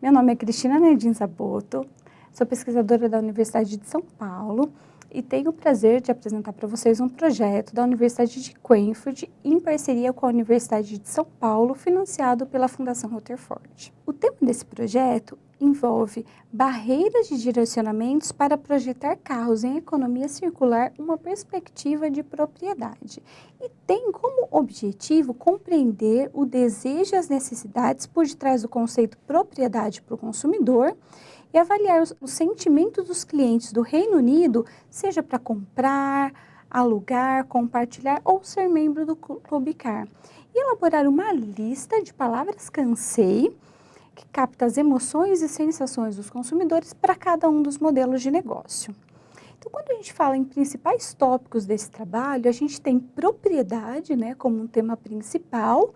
Meu nome é Cristina Nerdin Zaboto, sou pesquisadora da Universidade de São Paulo e tenho o prazer de apresentar para vocês um projeto da Universidade de Quenford em parceria com a Universidade de São Paulo, financiado pela Fundação Rutherford. O tema desse projeto envolve barreiras de direcionamentos para projetar carros em economia circular, uma perspectiva de propriedade. E tem como objetivo compreender o desejo e as necessidades por detrás do conceito propriedade para o consumidor e avaliar os sentimentos dos clientes do Reino Unido, seja para comprar, alugar, compartilhar ou ser membro do Clube Car. E elaborar uma lista de palavras cansei, que capta as emoções e sensações dos consumidores para cada um dos modelos de negócio. Então, quando a gente fala em principais tópicos desse trabalho, a gente tem propriedade, como um tema principal,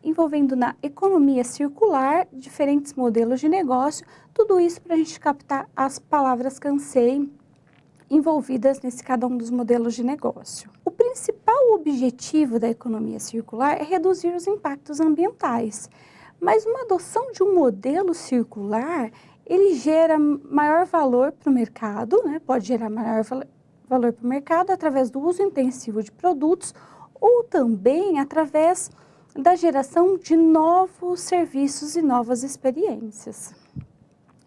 envolvendo na economia circular, diferentes modelos de negócio, tudo isso para a gente captar as palavras cansei envolvidas nesse cada um dos modelos de negócio. O principal objetivo da economia circular é reduzir os impactos ambientais. Mas uma adoção de um modelo circular, ele gera maior valor para o mercado, pode gerar maior valor para o mercado através do uso intensivo de produtos ou também através da geração de novos serviços e novas experiências.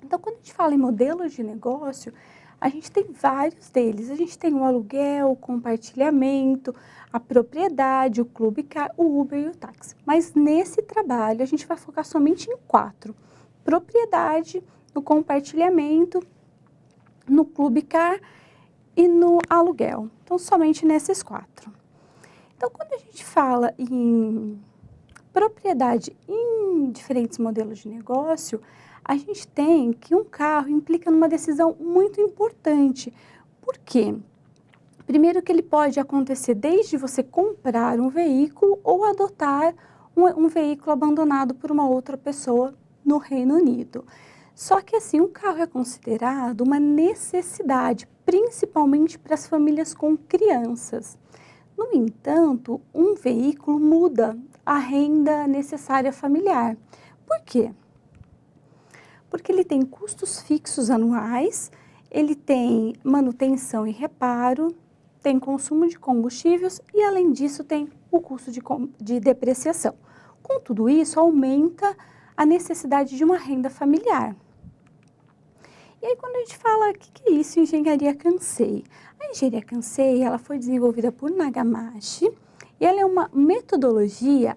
Então, quando a gente fala em modelos de negócio, a gente tem vários deles. A gente tem o aluguel, o compartilhamento, a propriedade, o Clube Car, o Uber e o táxi. Mas nesse trabalho a gente vai focar somente em 4. Propriedade, no compartilhamento, no Clube Car e no aluguel. Então, somente nesses 4. Então, quando a gente fala em propriedade em diferentes modelos de negócio, a gente tem que um carro implica numa decisão muito importante. Por quê? Primeiro que ele pode acontecer desde você comprar um veículo ou adotar um veículo abandonado por uma outra pessoa no Reino Unido. Só que assim, o carro é considerado uma necessidade, principalmente para as famílias com crianças. No entanto, um veículo muda a renda necessária familiar. Por quê? Porque ele tem custos fixos anuais, ele tem manutenção e reparo, tem consumo de combustíveis e, além disso, tem o custo de depreciação. Com tudo isso, aumenta a necessidade de uma renda familiar. E aí, quando a gente fala, o que é isso, engenharia cansei? A engenharia cansei, ela foi desenvolvida por Nagamashi e ela é uma metodologia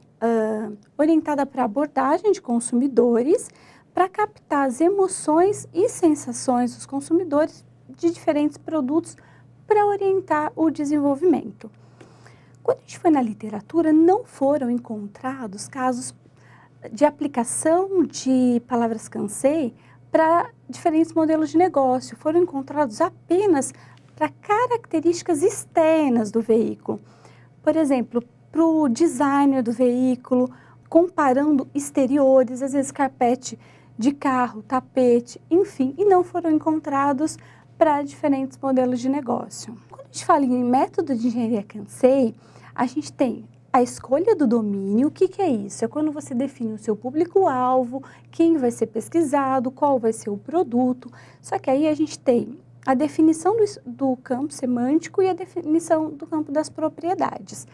orientada para abordagem de consumidores para captar as emoções e sensações dos consumidores de diferentes produtos para orientar o desenvolvimento. Quando a gente foi na literatura, não foram encontrados casos de aplicação de palavras cansei para diferentes modelos de negócio. Foram encontrados apenas para características externas do veículo. Por exemplo, para o design do veículo, comparando exteriores, às vezes carpete de carro, tapete, enfim, e não foram encontrados para diferentes modelos de negócio. Quando a gente fala em método de engenharia cansei, a gente tem a escolha do domínio. O que é isso? É quando você define o seu público-alvo, quem vai ser pesquisado, qual vai ser o produto. Só que aí a gente tem a definição do campo semântico e a definição do campo das propriedades,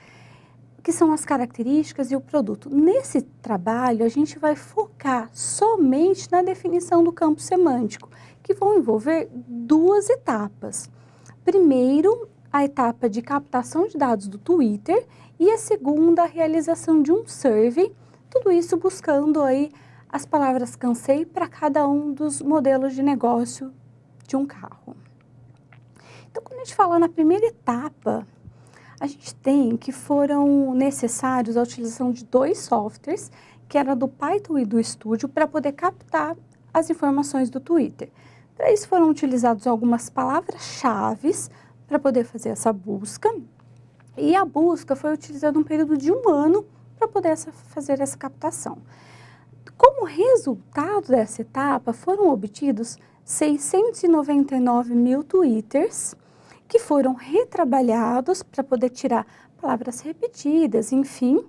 que são as características e o produto. Nesse trabalho, a gente vai focar somente na definição do campo semântico, que vão envolver 2 etapas. Primeiro, a etapa de captação de dados do Twitter e a segunda, a realização de um survey, tudo isso buscando aí as palavras cansei para cada um dos modelos de negócio de um carro. Então, quando a gente fala na primeira etapa, a gente tem que foram necessários a utilização de 2 softwares, que era do Python e do Studio, para poder captar as informações do Twitter. Para isso foram utilizadas algumas palavras-chave para poder fazer essa busca, e a busca foi utilizada um período de 1 ano para poder fazer essa captação. Como resultado dessa etapa, foram obtidos 699 mil Twitters, que foram retrabalhados para poder tirar palavras repetidas, enfim.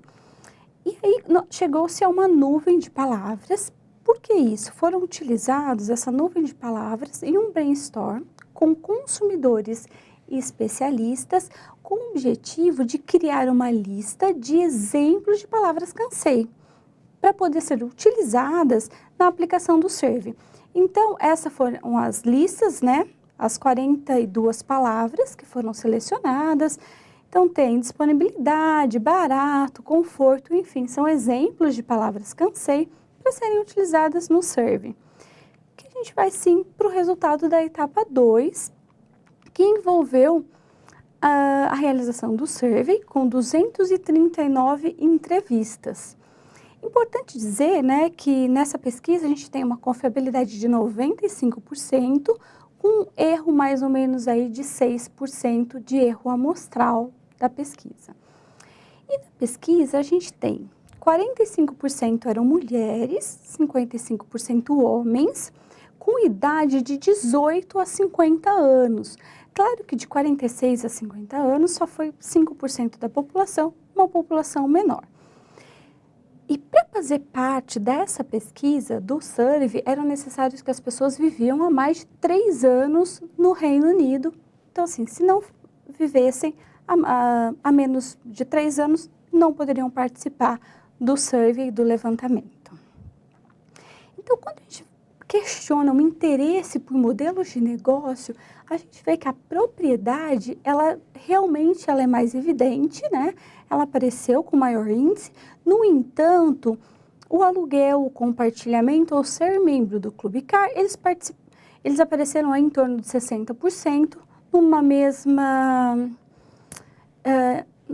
E aí chegou-se a uma nuvem de palavras Por que isso? Foram utilizados essa nuvem de palavras em um brainstorm com consumidores e especialistas com o objetivo de criar uma lista de exemplos de palavras cansei para poder ser utilizadas na aplicação do Survey. Então, essas foram as listas, né? As 42 palavras que foram selecionadas. Então, tem disponibilidade, barato, conforto, enfim, são exemplos de palavras cansei para serem utilizadas no Survey. Que a gente vai sim para o resultado da etapa 2, que envolveu a realização do Survey com 239 entrevistas. Importante dizer, né, que nessa pesquisa a gente tem uma confiabilidade de 95%, com um erro mais ou menos aí de 6% de erro amostral da pesquisa. E na pesquisa a gente tem 45% eram mulheres, 55% homens, com idade de 18 a 50 anos. Claro que de 46 a 50 anos só foi 5% da população, uma população menor. E para fazer parte dessa pesquisa do Survey, eram necessários que as pessoas viviam há mais de 3 anos no Reino Unido. Então, assim, se não vivessem há menos de 3 anos, não poderiam participar do Survey e do levantamento. Então, quando a gente questiona o interesse por modelos de negócio, a gente vê que a propriedade, ela realmente é mais evidente, né? Ela apareceu com maior índice. No entanto, o aluguel, o compartilhamento ou ser membro do Clube Car, eles apareceram em torno de 60%, no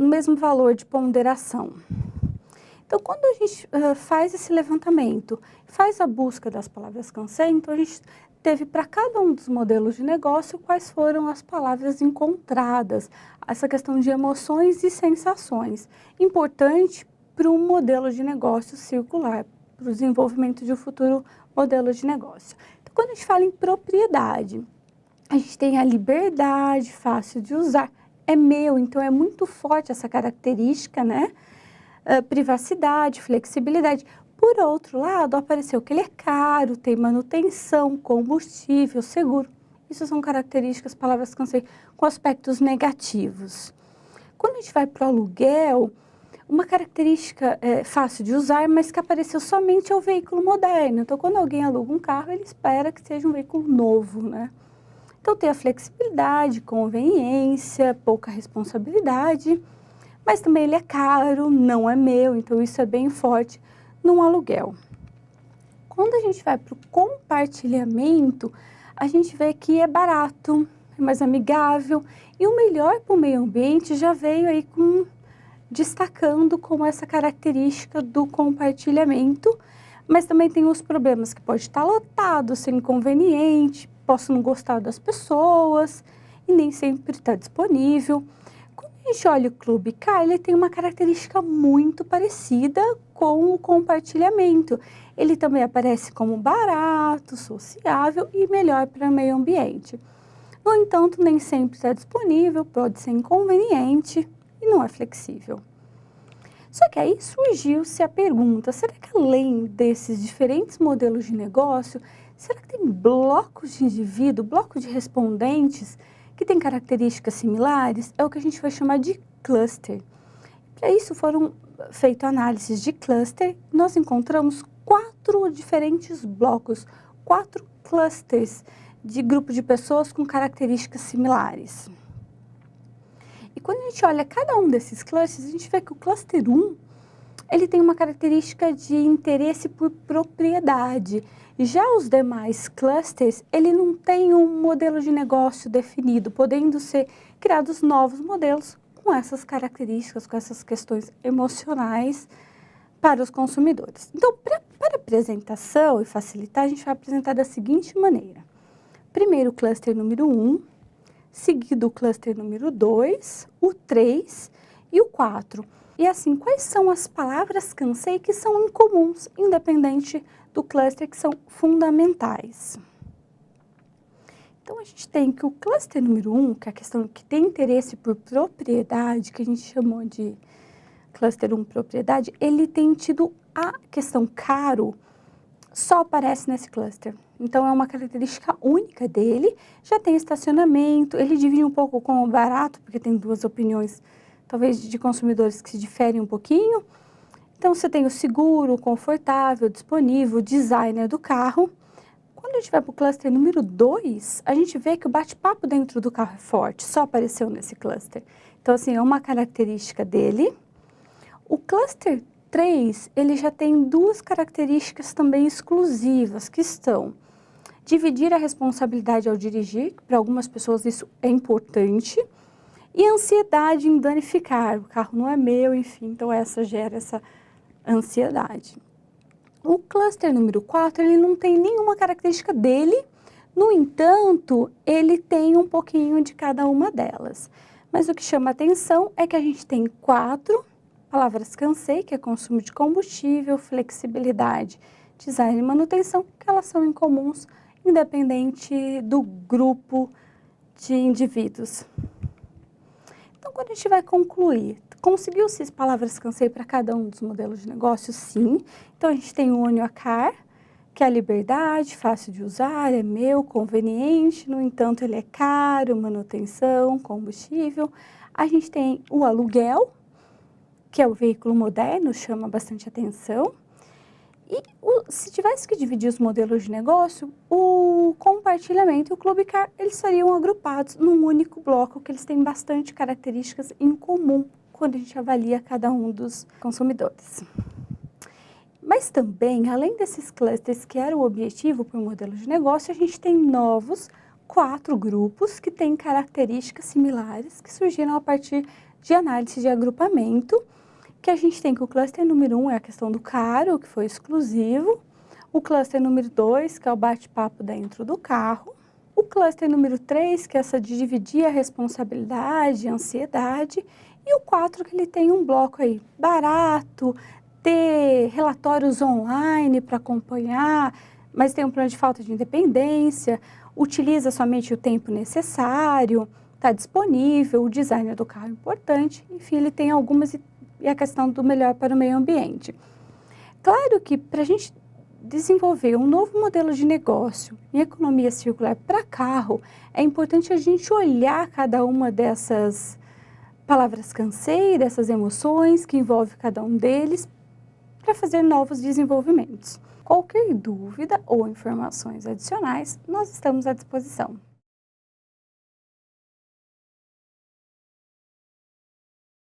mesmo valor de ponderação. Então, quando a gente faz esse levantamento, faz a busca das palavras cansei, então a gente teve para cada um dos modelos de negócio quais foram as palavras encontradas, essa questão de emoções e sensações, importante para um modelo de negócio circular, para o desenvolvimento de um futuro modelo de negócio. Então, quando a gente fala em propriedade, a gente tem a liberdade, fácil de usar, é meu, então é muito forte essa característica, né? Privacidade, flexibilidade. Por outro lado, apareceu que ele é caro, tem manutenção, combustível, seguro. Isso são características, palavras cansei, com aspectos negativos. Quando a gente vai para o aluguel, uma característica fácil de usar, mas que apareceu somente ao veículo moderno. Então, quando alguém aluga um carro, ele espera que seja um veículo novo, né? Então, tem a flexibilidade, conveniência, pouca responsabilidade, mas também ele é caro, não é meu, então isso é bem forte num aluguel. Quando a gente vai para o compartilhamento, a gente vê que é barato, é mais amigável e o melhor para o meio ambiente já veio aí destacando como essa característica do compartilhamento, mas também tem os problemas que pode estar lotado, ser inconveniente, posso não gostar das pessoas e nem sempre está disponível. A gente olha o Clube Car, ele tem uma característica muito parecida com o compartilhamento. Ele também aparece como barato, sociável e melhor para o meio ambiente. No entanto, nem sempre está disponível, pode ser inconveniente e não é flexível. Só que aí surgiu-se a pergunta, será que além desses diferentes modelos de negócio, será que tem blocos de indivíduo, blocos de respondentes que têm características similares? É o que a gente vai chamar de cluster. Para isso foram feitas análises de cluster, nós encontramos 4 diferentes blocos, 4 clusters de grupo de pessoas com características similares. E quando a gente olha cada um desses clusters, a gente vê que o cluster 1, ele tem uma característica de interesse por propriedade. Já os demais clusters, ele não tem um modelo de negócio definido, podendo ser criados novos modelos com essas características, com essas questões emocionais para os consumidores. Então, para apresentação e facilitar, a gente vai apresentar da seguinte maneira. Primeiro o cluster número 1, seguido o cluster número 2, o 3 e o 4. E assim, quais são as palavras cansei que são incomuns, independente do cluster, que são fundamentais? Então, a gente tem que o cluster número 1, que é a questão que tem interesse por propriedade, que a gente chamou de cluster 1 propriedade, ele tem tido a questão caro só aparece nesse cluster. Então, é uma característica única dele, já tem estacionamento, ele divide um pouco com o barato, porque tem duas opiniões, talvez, de consumidores que se diferem um pouquinho. Então, você tem o seguro, o confortável, disponível, o designer do carro. Quando a gente vai para o cluster número 2, a gente vê que o bate-papo dentro do carro é forte, só apareceu nesse cluster. Então, assim, é uma característica dele. O cluster 3, ele já tem duas características também exclusivas, que estão dividir a responsabilidade ao dirigir, para algumas pessoas isso é importante, e ansiedade em danificar, o carro não é meu, enfim, então essa gera essa ansiedade. O cluster número 4, ele não tem nenhuma característica dele, no entanto, ele tem um pouquinho de cada uma delas. Mas o que chama atenção é que a gente tem 4 palavras cansei, que é consumo de combustível, flexibilidade, design e manutenção, que elas são incomuns, independente do grupo de indivíduos. Então, quando a gente vai concluir, conseguiu-se as palavras cansei para cada um dos modelos de negócio? Sim. Então, a gente tem o Onio Car, que é a liberdade, fácil de usar, é meu, conveniente, no entanto, ele é caro, manutenção, combustível. A gente tem o aluguel, que é o veículo moderno, chama bastante atenção. E se tivesse que dividir os modelos de negócio, o compartilhamento e o Clube Car, eles seriam agrupados num único bloco, que eles têm bastante características em comum quando a gente avalia cada um dos consumidores. Mas também, além desses clusters que era o objetivo para o modelo de negócio, a gente tem novos 4 grupos que têm características similares, que surgiram a partir de análise de agrupamento, que a gente tem que o cluster número 1 é a questão do caro, que foi exclusivo, o cluster número 2, que é o bate-papo dentro do carro, o cluster número 3, que é essa de dividir a responsabilidade, a ansiedade, e o 4, que ele tem um bloco aí, barato, ter relatórios online para acompanhar, mas tem um problema de falta de independência, utiliza somente o tempo necessário, está disponível, o design do carro é importante, enfim, ele tem algumas e a questão do melhor para o meio ambiente. Claro que para a gente desenvolver um novo modelo de negócio em economia circular para carro, é importante a gente olhar cada uma dessas palavras cansei, dessas emoções que envolve cada um deles, para fazer novos desenvolvimentos. Qualquer dúvida ou informações adicionais, nós estamos à disposição.